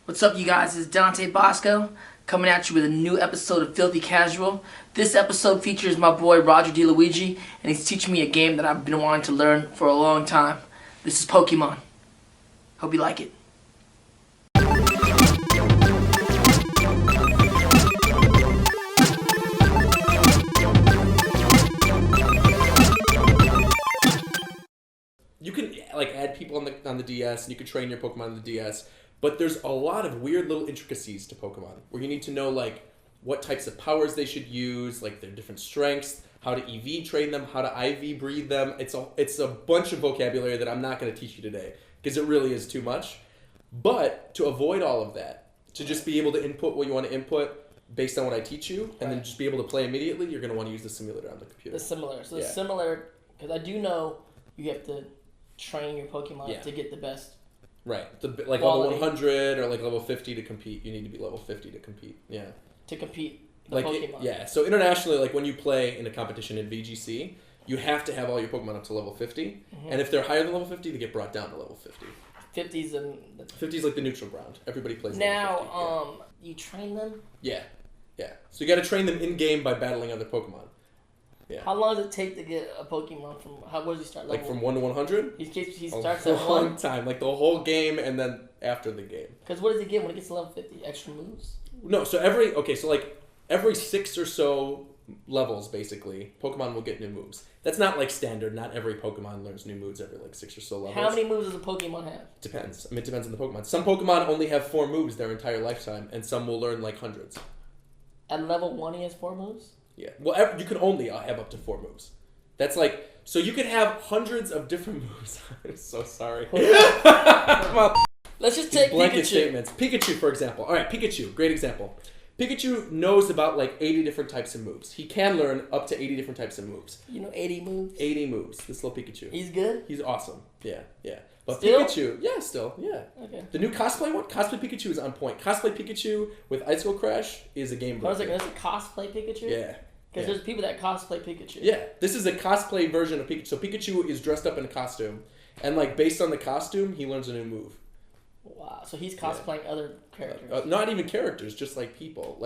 What's up, you guys? It's Dante Basco coming at you with a new episode of Filthy Casual. This episode features my boy Roger DiLuigi, and he's teaching me a game that I've been wanting to learn for a long time. This is Pokémon. Hope you like it. You can add people on the DS, and you can train your Pokemon on the DS. But there's a lot of weird little intricacies to Pokemon where you need to know what types of powers they should use, their different strengths, how to EV train them, how to IV breed them. It's a bunch of vocabulary that I'm not going to teach you today because it really is too much. But to avoid all of that, to just be able to input what you want to input based on what I teach you, and then just be able to play immediately, you're going to want to use the simulator on the computer. The simulator. So the simulator, because I do know you have to train your Pokemon to get the best. Right. Level 100 or level 50 to compete. You need to be level 50 to compete. Yeah. To compete the Pokemon. So internationally, when you play in a competition in VGC, you have to have all your Pokemon up to level 50. Mm-hmm. And if they're higher than level 50, they get brought down to level 50. 50's like the neutral ground. Everybody plays level 50. Now, you train them? Yeah. So you got to train them in-game by battling other Pokemon. Yeah. How long does it take to get a Pokemon from... Where does he start? From 1 to 100? He starts at 1? A long time. The whole game and then after the game. Because what does he get when he gets to level 50? Extra moves? No, so every 6 or so levels, basically, Pokemon will get new moves. That's not standard. Not every Pokemon learns new moves every 6 or so levels. How many moves does a Pokemon have? Depends. It depends on the Pokemon. Some Pokemon only have 4 moves their entire lifetime, and some will learn hundreds. At level 1 he has 4 moves? Yeah. Well, you can only have up to 4 moves. That's so you could have hundreds of different moves. I'm so sorry. Let's just take blanket Pikachu. Statements. Pikachu, for example. All right, Pikachu. Great example. Pikachu knows about 80 different types of moves. He can learn up to 80 different types of moves. 80 moves? 80 moves. This little Pikachu. He's good? He's awesome. Yeah. But still? Pikachu, still. Okay. The new cosplay one, Cosplay Pikachu is on point. Cosplay Pikachu with Icicle Crash is a game breaker. I was that's a cosplay Pikachu? Yeah. Because there's people that cosplay Pikachu. Yeah, this is a cosplay version of Pikachu. So Pikachu is dressed up in a costume, and based on the costume, he learns a new move. Wow, so he's cosplaying other characters. Not even characters, just people.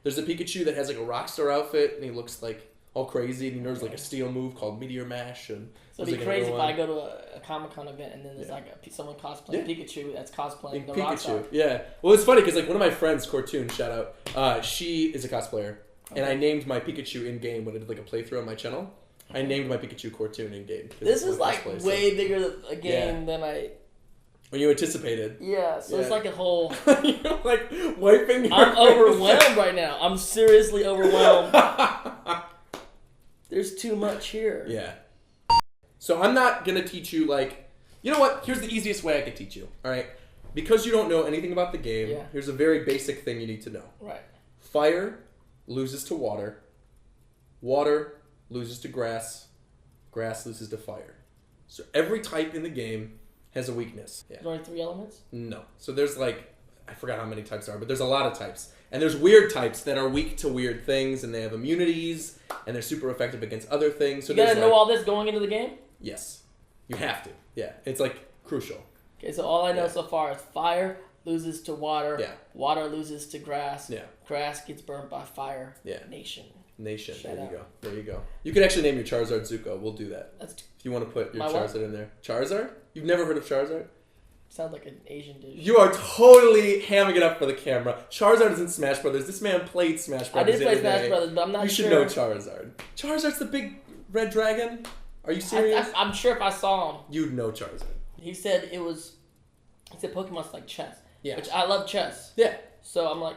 There's a Pikachu that has a rock star outfit, and he looks all crazy, and he knows a steel move called Meteor Mash. And so it'd be crazy if I go to a Comic-Con event and then there's someone cosplaying Pikachu that's cosplaying the Pikachu. rock star. Yeah. Well, it's funny because one of my friends, Cortoon, shout out, she is a cosplayer. Okay. And I named my Pikachu in-game when I did a playthrough on my channel. I named my Pikachu Cortoon in-game. This is way bigger a game than I... When you anticipated. Yeah, so it's a whole... You're wiping your I'm overwhelmed right now. I'm seriously overwhelmed. There's too much here. Yeah. So I'm not going to teach you you know what? Here's the easiest way I could teach you. All right? Because you don't know anything about the game, here's a very basic thing you need to know. Right. Fire loses to water. Water loses to grass. Grass loses to fire. So every type in the game has a weakness. Yeah. There's only 3 elements? No. So there's I forgot how many types there are, but there's a lot of types. And there's weird types that are weak to weird things, and they have immunities, and they're super effective against other things. So you gotta know all this going into the game? Yes. You have to. Yeah. It's crucial. Okay, so all I know so far is fire loses to water. Yeah. Water loses to grass. Yeah. Grass gets burned by fire. Yeah. Nation. There you go. You can actually name your Charizard Zuko. We'll do that. If you want to put your Charizard in there. Charizard? You've never heard of Charizard? Sounds like an Asian dish. You are totally hamming it up for the camera. Charizard is in Smash Brothers. This man played Smash Brothers. I did play Smash Brothers, but I'm not sure. You should know Charizard. Charizard's the big red dragon? Are you serious? I'm sure if I saw him. You'd know Charizard. He said Pokemon's like chess. Yeah. Which I love chess. Yeah. So I'm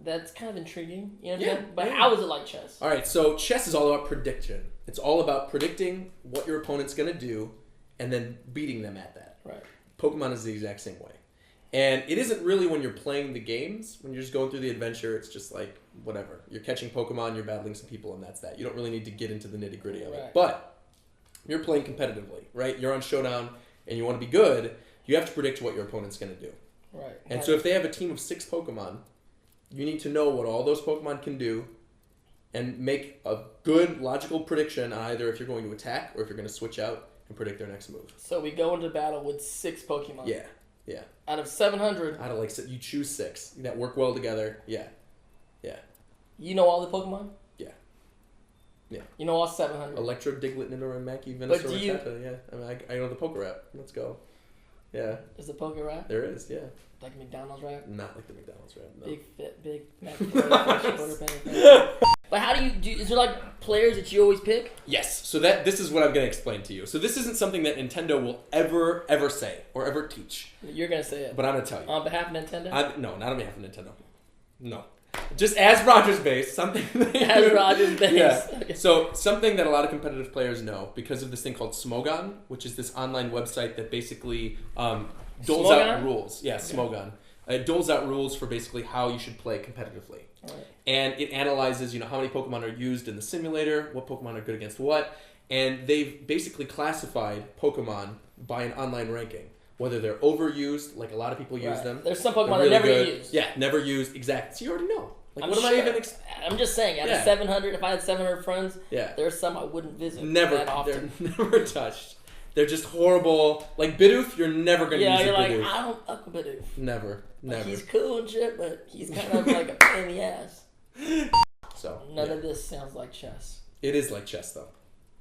that's kind of intriguing. You know what I'm saying? But how is it like chess? All right, so chess is all about prediction. It's all about predicting what your opponent's going to do and then beating them at that. Right. Pokemon is the exact same way. And it isn't really when you're playing the games, when you're just going through the adventure, it's just whatever. You're catching Pokemon, you're battling some people, and that's that. You don't really need to get into the nitty-gritty of it. But you're playing competitively, right? You're on Showdown, and you want to be good, you have to predict what your opponent's going to do. Right. And so if they have a team of 6 Pokemon, you need to know what all those Pokemon can do and make a good, logical prediction on either if you're going to attack or if you're going to switch out and predict their next move. So we go into battle with 6 Pokemon. Yeah. Yeah. Out of 700. Out of like, you choose 6 that work well together. Yeah. Yeah. You know all the Pokemon? Yeah. Yeah. You know all 700. Electro, Diglett, Nidoran, Mankey, Venusaur, But do you... Rattata. Yeah. I mean, I know the Poke Rap. Let's go. Yeah. Is the Poke Rap? There is, yeah. Like McDonald's rap? Not like the McDonald's rap, no. Big fit, big Mac But how do you, is there like players that you always pick? Yes. So this is what I'm going to explain to you. So this isn't something that Nintendo will ever say or ever teach. You're going to say it. But I'm going to tell you. On behalf of Nintendo? No, not on behalf of Nintendo. No. Just as RogersBase, something as RogersBase. Yeah. Okay. So something that a lot of competitive players know because of this thing called Smogon, which is this online website that basically doles out rules. Yeah, Smogon. It doles out rules for basically how you should play competitively. Right. And it analyzes, how many Pokemon are used in the simulator, what Pokemon are good against what, and they've basically classified Pokemon by an online ranking. Whether they're overused, like a lot of people use them. There's some Pokemon that never get used. Yeah, never used. Exactly. So you already know. Like, I'm just saying, out of 700, if I had 700 friends, there's some I wouldn't visit that often. They're never touched. They're just horrible. Like Bidoof, you're never going to use a Bidoof. Yeah, you're like, I don't fuck with Bidoof. Never. Like, he's cool and shit, but he's kind of like a pain in the ass. So None of this sounds like chess. It is like chess, though.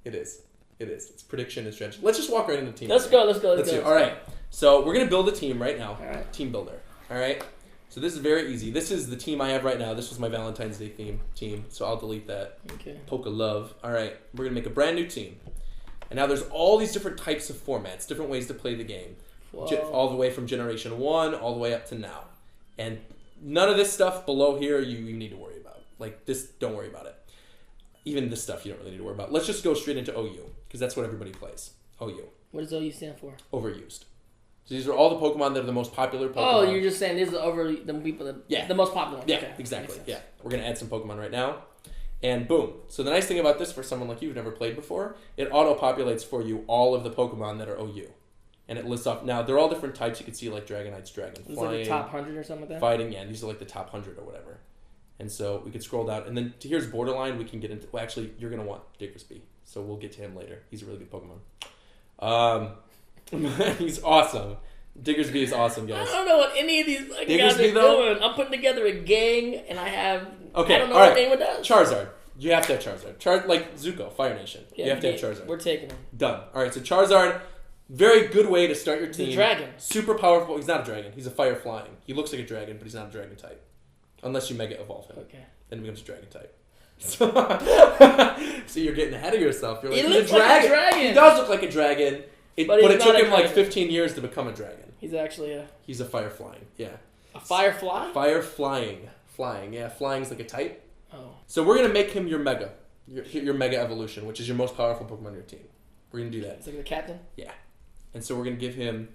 It is. It's prediction and strategy. Let's just walk right into the team. Let's go. All right. So we're going to build a team right now. All right. Team builder. All right. So this is very easy. This is the team I have right now. This was my Valentine's Day team. So I'll delete that. Okay. Poke of love. All right. We're going to make a brand new team. And now there's all these different types of formats, different ways to play the game. All the way from Generation 1 all the way up to now. And none of this stuff below here you need to worry about. Like this, don't worry about it. Even this stuff you don't really need to worry about. Let's just go straight into OU, because that's what everybody plays. OU. What does OU stand for? Overused. So these are all the Pokemon that are the most popular Pokemon. Oh, you're just saying these are the people that the most popular ones. Yeah, okay. Exactly. Yeah. We're going to add some Pokemon right now. And boom. So the nice thing about this for someone like you who've never played before, it auto-populates for you all of the Pokemon that are OU. And it lists off. Now, they're all different types. You can see like Dragonite's Dragon. Is like the top 100 or something like that? Fighting, yeah. These are like the top 100 or whatever. And so we could scroll down. And then here's Borderline. We can get into... Well, actually, you're going to want Diggersby. So we'll get to him later. He's a really good Pokemon. He's awesome. Diggersby is awesome, guys. I don't know what any of these guys are doing. I'm putting together a gang, and I have... Okay, I don't know what anyone does. Charizard. You have to have Charizard. Like Zuko, Fire Nation. Yeah, you have to have Charizard. We're taking him. Done. All right, so Charizard, very good way to start your team. He's a dragon. Super powerful. He's not a dragon. He's a fire flying. He looks like a dragon, but he's not a dragon type. Unless you Mega Evolve him. Okay. Then he becomes a dragon type. So you're getting ahead of yourself. You're like, he looks like a dragon. He does look like a dragon. But it took him like 15 years to become a dragon. He's actually a... He's a fire flying, yeah. A firefly? Fire flying. Flying, yeah. Flying's like a type. Oh. So we're going to make him your Mega. Your Mega Evolution, which is your most powerful Pokemon on your team. We're going to do that. It's like the captain? Yeah. And so we're going to give him...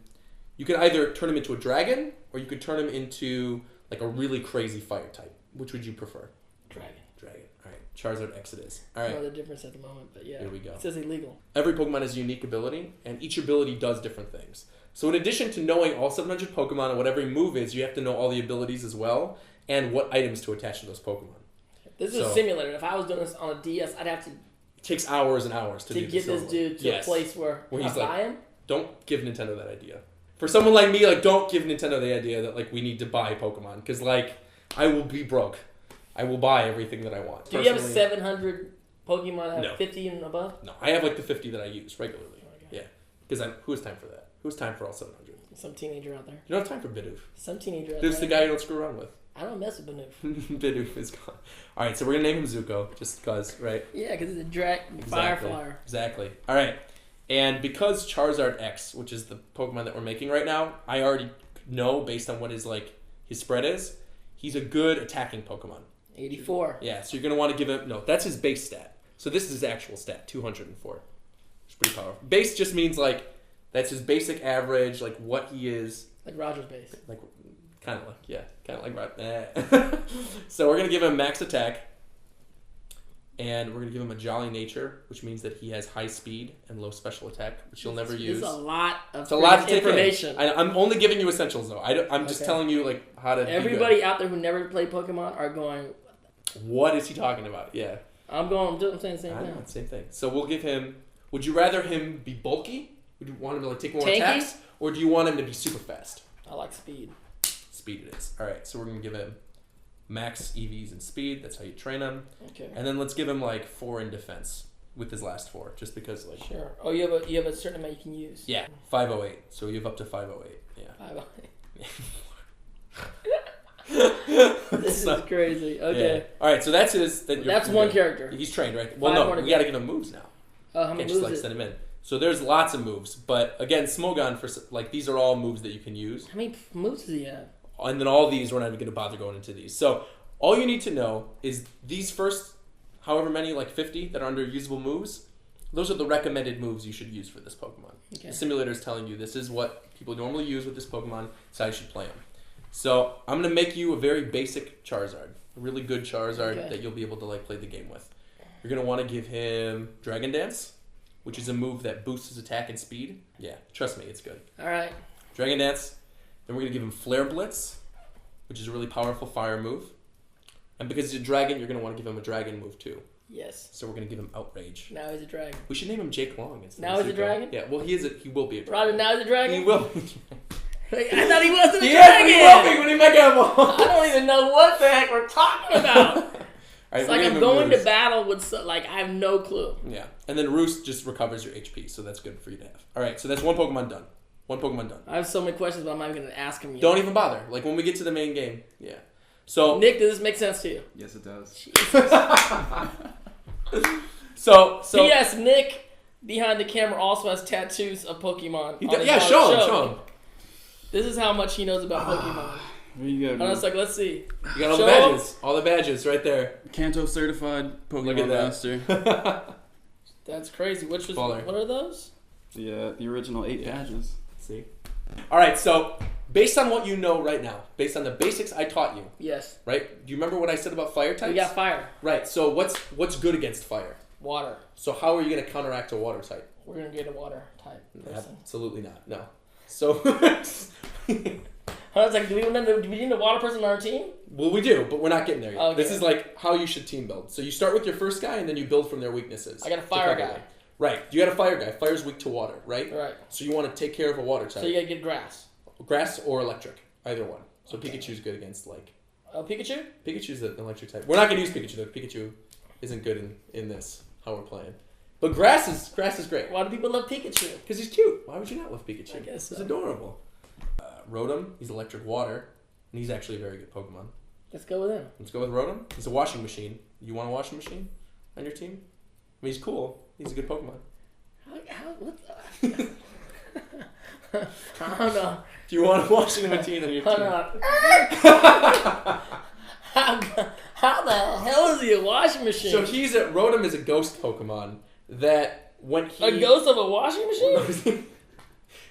You can either turn him into a dragon, or you could turn him into like a really crazy fire type. Which would you prefer? Dragon. All right. Charizard X it is. All right. I don't know the difference at the moment, but yeah. Here we go. It says illegal. Every Pokemon has a unique ability, and each ability does different things. So in addition to knowing all 700 Pokemon and what every move is, you have to know all the abilities as well, and what items to attach to those Pokemon. This is a simulator. If I was doing this on a DS, I'd have to... It takes hours and hours to do get this dude to a place where he's I buy him? Don't give Nintendo that idea. For someone like me, like, don't give Nintendo the idea that, like, we need to buy Pokemon. Because, like, I will be broke. I will buy everything that I want. Do you have 700 Pokemon that have 50 and above? No, I have, like, the 50 that I use regularly. Okay. Yeah. Because who has time for that? Who has time for all 700? Some teenager out there. You don't have time for Bidoof. Some teenager out there. Bidoof's the guy you don't screw around with. I don't mess with Bidoof. Bidoof is gone. All right, so we're going to name him Zuko, just because, right? Yeah, because he's a fire flyer. Exactly. All right. And because Charizard X, which is the Pokemon that we're making right now, I already know, based on what his spread is, he's a good attacking Pokemon. 84. Yeah, so you're going to want to give him... No, that's his base stat. So this is his actual stat, 204. It's pretty powerful. Base just means, like, that's his basic average, like, what he is. Like RogersBase. Like, kind of like... So we're going to give him max attack. And we're going to give him a jolly nature, which means that he has high speed and low special attack, which you'll never use. It's a lot of information. I'm only giving you essentials, though. I'm just telling you like how to. Everybody out there who never played Pokemon are going. What is he talking about? Yeah. I'm saying the same thing. Same thing. So we'll give him. Would you rather him be bulky? Would you want him to take more Tanky? attacks, or do you want him to be super fast? I like speed. Speed it is. All right, so we're going to give him max EVs and speed. That's how you train him. Okay. And then let's give him like 4 in defense with his last 4, just because like. Sure. Oh, you have a certain amount you can use. Yeah, 508. So you have up to 508. Yeah. 508. This is crazy. Okay. Yeah. All right, so that's his. That's one character. He's trained, right? Well, no, we got to give him moves now. How many Can't moves? just like send him in. So there's lots of moves, but again, Smogon for like these are all moves that you can use. How many moves does he have? And then all these, we're not even going to bother going into these. So all you need to know is these first, however many, like 50 that are under usable moves. Those are the recommended moves you should use for this Pokemon. Okay. The simulator is telling you this is what people normally use with this Pokemon. It's how you should play them. So I'm going to make you a very basic Charizard. A really good Charizard that you'll be able to like play the game with. You're going to want to give him Dragon Dance, which is a move that boosts his attack and speed. Yeah, trust me, it's good. All right. Dragon Dance. Then we're going to give him Flare Blitz, which is a really powerful fire move. And because he's a dragon, you're going to want to give him a dragon move too. Yes. So we're going to give him Outrage. Now he's a dragon. We should name him Jake Long instead. Now he's a dragon? Yeah, well, he will be a dragon. Roger, now he's a dragon? He will be. I thought he wasn't a dragon! dragon! He will be when he Mega Evolves! I don't even know what the heck we're talking about. Right, it's like I'm going to battle with, like, I have no clue. Yeah. And then Roost just recovers your HP, so that's good for you to have. All right, so that's one Pokemon done. One Pokemon done. I have so many questions, but I'm not even going to ask him yet. Don't even bother. Like, when we get to the main game. Yeah. So Nick, does this make sense to you? Yes, it does. So P.S. Nick, behind the camera, also has tattoos of Pokemon. Show him. This is how much he knows about Pokemon. There you go. And I was like, let's see. You got all the badges. All the badges right there. Kanto certified Pokemon master. That's crazy. Which was Baller. What are those? The original 8 badges. See? All right, so based on what you know right now, based on the basics I taught you, Yes. right? Do you remember what I said about fire types? We got fire. Right. So what's good against fire? Water. So how are you going to counteract a water type? We're going to get a water type person. Absolutely not. No. So I was like, do we need a water person on our team? well, we do, but we're not getting there yet. Okay. This is like how you should team build. So you start with your first guy, and then you build from their weaknesses. I got a fire guy. Right. You got a fire guy. Fire's weak to water, right? Right. So you want to take care of a water type. So you got to get grass. Grass or electric. Either one. So Pikachu's good against, like... Pikachu? Pikachu's an electric type. We're not going to use Pikachu, though. Pikachu isn't good in this, how we're playing. But grass is great. Why do people love Pikachu? Because he's cute. Why would you not love Pikachu? I guess so. He's adorable. Rotom, he's electric water. And he's actually a very good Pokemon. Let's go with him. Let's go with Rotom. He's a washing machine. You want a washing machine on your team? I mean, he's cool. He's a good Pokemon. What the... I don't know. Do you want a washing machine on your team? How the hell is he a washing machine? So Rotom is a ghost Pokemon that when he... A ghost of a washing machine?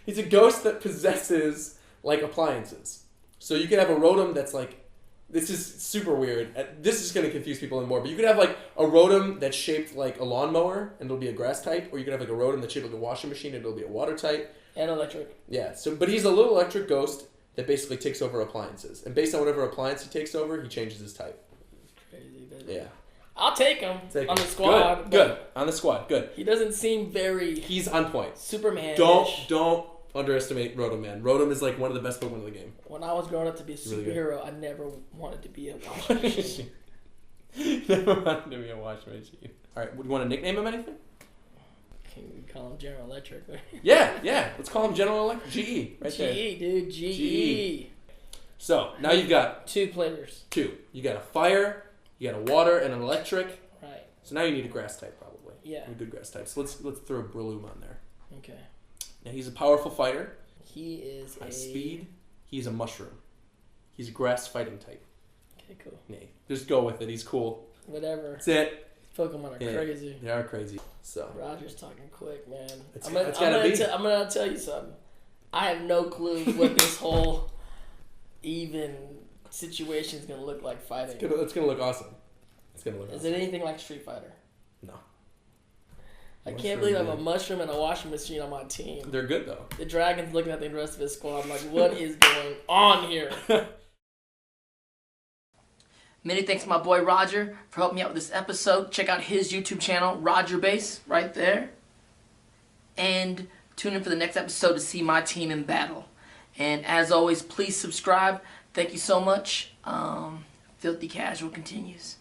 He's a ghost that possesses, like, appliances. So you can have a Rotom that's, like... This is super weird. This is going to confuse people even more. But you could have, like, a Rotom that's shaped like a lawnmower, and it'll be a grass type. Or you could have, like, a Rotom that's shaped like a washing machine, and it'll be a water type. And electric. Yeah. But he's a little electric ghost that basically takes over appliances. And based on whatever appliance he takes over, he changes his type. Crazy, baby. Yeah. I'll take him on the squad. Good. On the squad. Good. He doesn't seem very... He's on point. Superman. Don't underestimate Rotom, man. Rotom is like one of the best Pokemon in the game. When I was growing up to be a superhero, really I never wanted to be a washing machine. Never wanted to be a washing machine. All right, would you want to nickname him anything? Can we call him General Electric? Yeah. Let's call him General Electric. GE, right there. GE, dude. GE. So, now you've got... 2 players. 2. You got a fire, you got a water, and an electric. Right. So now you need a grass type, probably. Yeah. A good grass type. So let's throw Breloom on there. Okay. Now, he's a powerful fighter. He is on speed, he's a mushroom. He's a grass fighting type. Okay, cool. Yeah, just go with it. He's cool. Whatever. That's it. Pokemon are crazy. They are crazy. So Roger's talking quick, man. I'm gonna tell you something. I have no clue what this whole even situation is gonna look like fighting. It's gonna look awesome. Is it anything like Street Fighter? No. I can't believe I have a mushroom and a washing machine on my team. They're good though. The Dragon's looking at the rest of his squad. I'm like, what is going on here? Many thanks to my boy Roger for helping me out with this episode. Check out his YouTube channel, RogersBase, right there. And tune in for the next episode to see my team in battle. And as always, please subscribe. Thank you so much. Filthy Casual continues.